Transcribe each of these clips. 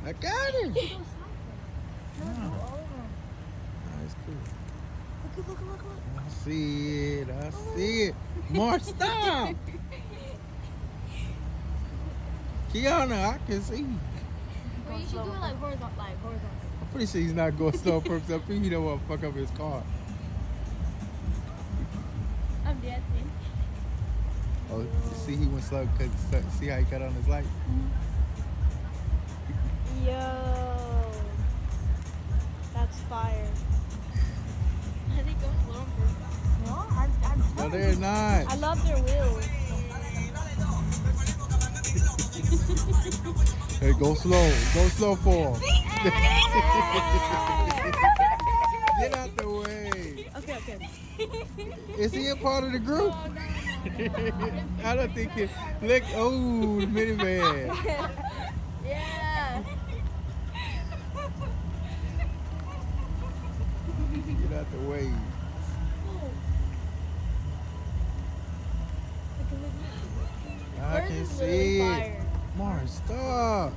I got it. No, all of them. That's cool. Look. I see it. I see it. More stop. Kiana, I can see. Well, you should do it like horizontal. I'm pretty sure he's not going slow purpose. I think he don't want to fuck up his car. I'm dancing. Oh, you see he went slow because see how he cut on his light? Yo, that's fire. I think go slow on purpose. No, I'm No, they're not. I love their wheels. Hey, go slow. Go slow for him. Get out the way. Okay. Is he a part of the group? I don't think he. Look, oh, the minivan. Yeah. Get out the way. I can see it. Mars, stop.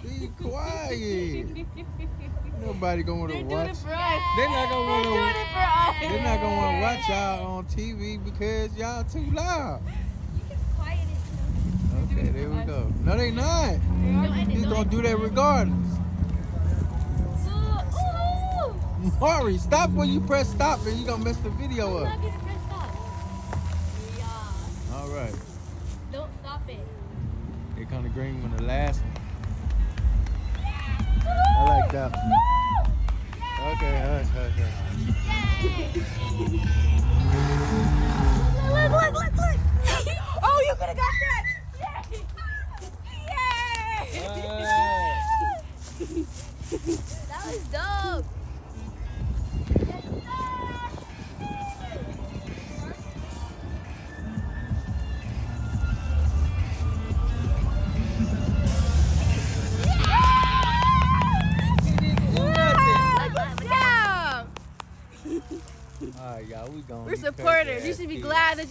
Be quiet. Nobody gonna want to watch. They're not gonna want to. They're not gonna want to watch y'all on TV because y'all too loud. Okay, there we go. No, they not. He's gonna do that regardless. Mari, stop when you press stop and you gonna mess the video up. All right. Don't stop it. Here come the green one, the last one. I like that one. Okay, hush. Look. Oh, you could have got that. That was dope. All right, y'all, we going. We're supporters. You should be glad that